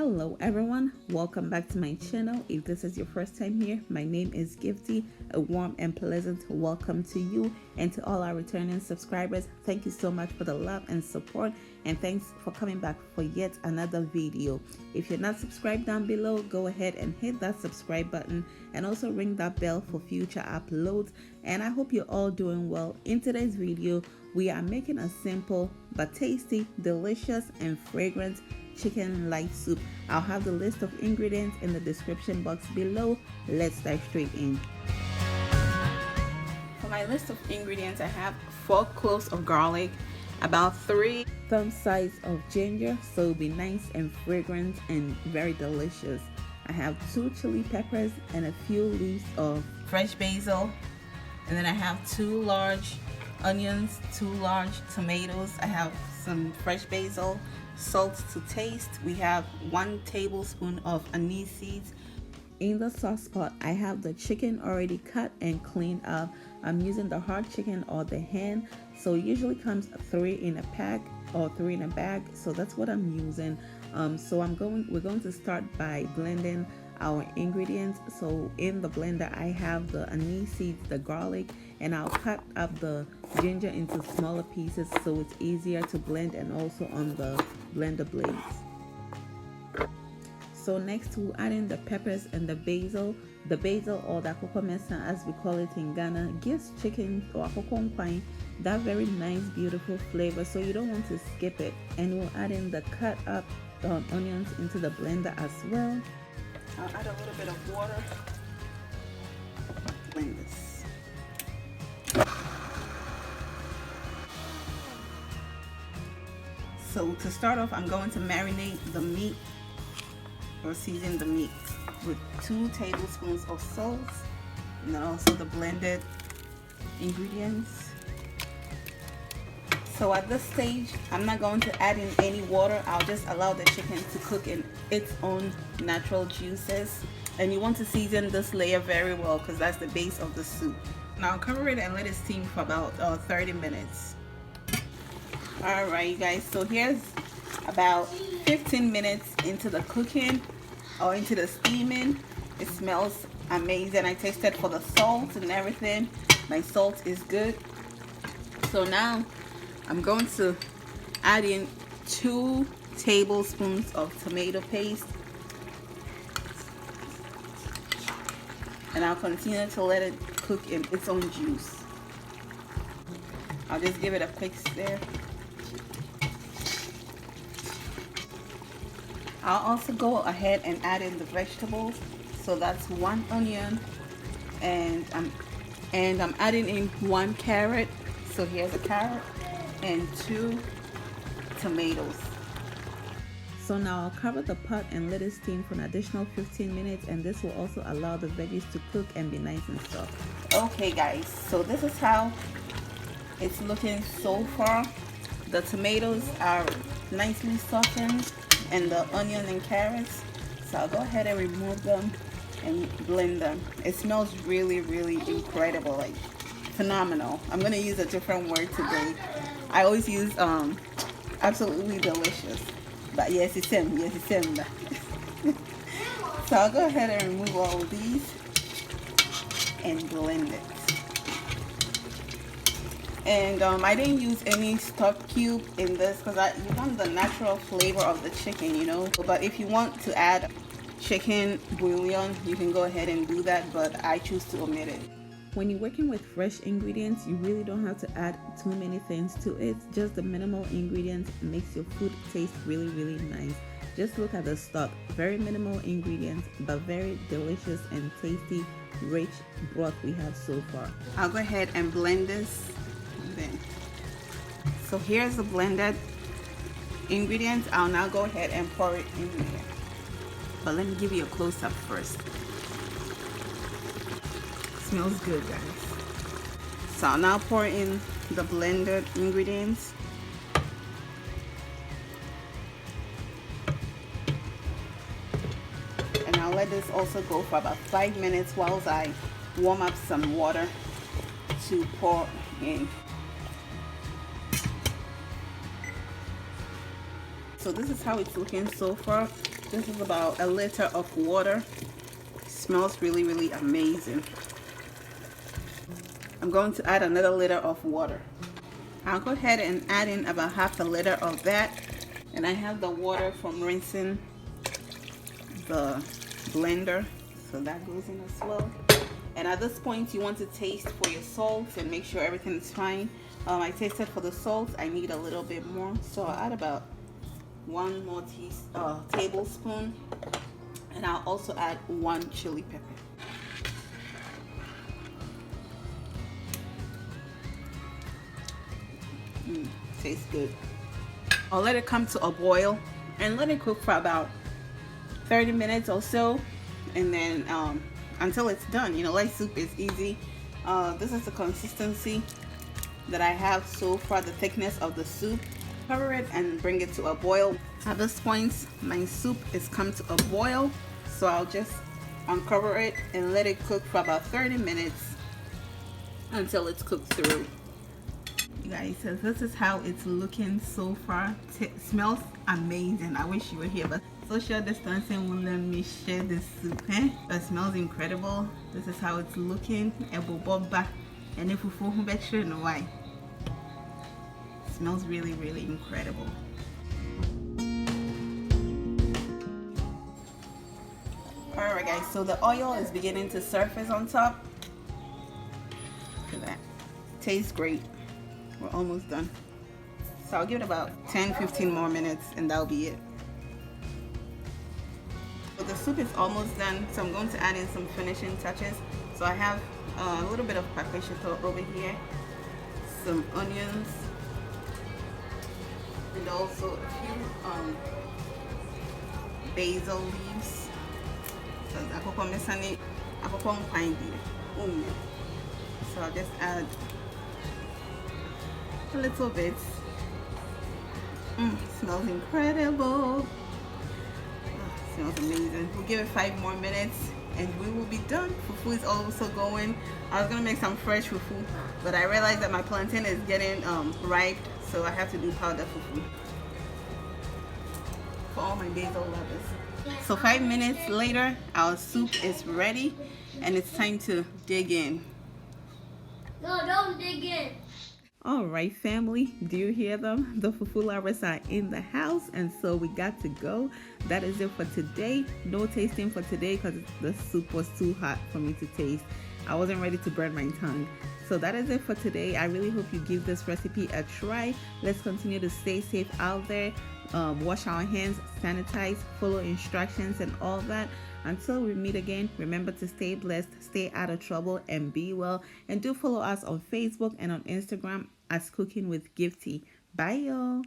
Hello everyone, welcome back to my channel. If this is your first time here, my name is Gifty. A warm and pleasant welcome to you, and to all our returning subscribers, thank you so much for the love and support, and thanks for coming back for yet another video. If you're not subscribed down below, go ahead and hit that subscribe button and also ring that bell for future uploads. And I hope you're all doing well. In today's video, we are making a simple but tasty, delicious and fragrant chicken light soup. I'll have the list of ingredients in the description box below. Let's dive straight in. For my list of ingredients, I have 4 cloves of garlic, about 3 thumb size of ginger, so it'll be nice and fragrant and very delicious. I have 2 chili peppers and a few leaves of fresh basil, and then I have 2 large onions, 2 large tomatoes. I have some fresh basil, salt to taste. We have 1 tablespoon of anise seeds. In the sauce pot, I have the chicken already cut and cleaned up. I'm using the hard chicken or the hen, so it usually comes 3 in a pack or 3 in a bag, so that's what I'm using. We're going to start by blending our ingredients. So in the blender, I have the anise seeds, the garlic, and I'll cut up the ginger into smaller pieces so it's easier to blend, and also on the blender blades. So next we'll add in the peppers and the basil. The basil, or the akoko mesa as we call it in Ghana, gives chicken or akoko nkwan that very nice beautiful flavor, so you don't want to skip it. And we'll add in the cut up onions into the blender as well. I'll add a little bit of water. Blend this. So to start off, I'm going to marinate the meat or season the meat with 2 tablespoons of salt, and then also the blended ingredients. So at this stage, I'm not going to add in any water. I'll just allow the chicken to cook in its own natural juices. And you want to season this layer very well because that's the base of the soup. Now cover it and let it steam for about 30 minutes. Alright you guys, so here's about 15 minutes into the cooking or into the steaming. It smells amazing. I tasted for the salt and everything. My salt is good. So now I'm going to add in 2 tablespoons of tomato paste, and I'll continue to let it cook in its own juice. I'll just give it a quick stir. I'll also go ahead and add in the vegetables. So that's 1 onion, and I'm adding in 1 carrot. So here's a carrot and 2 tomatoes. So now I'll cover the pot and let it steam for an additional 15 minutes, and this will also allow the veggies to cook and be nice and soft. Okay guys, so this is how it's looking so far. The tomatoes are nicely softened, and the onion and carrots. So I'll go ahead and remove them and blend them. It smells really, really incredible, like phenomenal. I'm gonna use a different word today. I always use absolutely delicious, but yes, it's him. Yes, it's him. So I'll go ahead and remove all of these and blend it. And I didn't use any stock cube in this because you want the natural flavor of the chicken, you know. But if you want to add chicken bouillon, you can go ahead and do that, but I choose to omit it. When you're working with fresh ingredients, you really don't have to add too many things to it. Just the minimal ingredients makes your food taste really, really nice. Just look at the stock. Very minimal ingredients, but very delicious and tasty, rich broth we have so far. I'll go ahead and blend this. So here's the blended ingredients. I'll now go ahead and pour it in there. But let me give you a close-up first. Smells good, guys. So I'll now pour in the blended ingredients. And I'll let this also go for about 5 minutes while I warm up some water to pour in. So this is how it's looking so far. This is about a liter of water. It smells really, really amazing. I'm going to add another liter of water. I'll go ahead and add in about half a liter of that. And I have the water from rinsing the blender, so that goes in as well. And at this point, you want to taste for your salt and make sure everything is fine. I tasted for the salt. I need a little bit more, so I'll add about 1 more tablespoon, and I'll also add 1 chili pepper. Tastes good. I'll let it come to a boil and let it cook for about 30 minutes or so, and then until it's done. You know, light soup is easy. This is the consistency that I have so far, the thickness of the soup. Cover it and bring it to a boil. At this point, my soup is come to a boil, so I'll just uncover it and let it cook for about 30 minutes until it's cooked through. You guys, so this is how it's looking so far. Smells amazing. I wish you were here, but social distancing won't let me share this soup. But smells incredible. This is how it's looking. And if you know why. Smells really, really incredible. Alright guys, so the oil is beginning to surface on top. Look at that. Tastes great. We're almost done. So I'll give it about 10-15 more minutes and that'll be it. So the soup is almost done, so I'm going to add in some finishing touches. So I have a little bit of paprika over here, some onions, and also a few basil leaves. So I'll just add a little bit. Smells incredible. Smells amazing. We'll give it 5 more minutes and we will be done. Fufu is also going. I was gonna make some fresh fufu, but I realized that my plantain is getting ripe, so I have to do powder fufu for all my basil lovers. So 5 minutes later, our soup is ready and it's time to dig in. No, don't dig in. All right, family, do you hear them? The fufu lovers are in the house, and so we got to go. That is it for today. No tasting for today because the soup was too hot for me to taste. I wasn't ready to burn my tongue. So that is it for today. I really hope you give this recipe a try. Let's continue to stay safe out there. Wash our hands, sanitize, follow instructions and all that. Until we meet again, remember to stay blessed, stay out of trouble, and be well. And do follow us on Facebook and on Instagram as Cooking with GIFTY. Bye, y'all.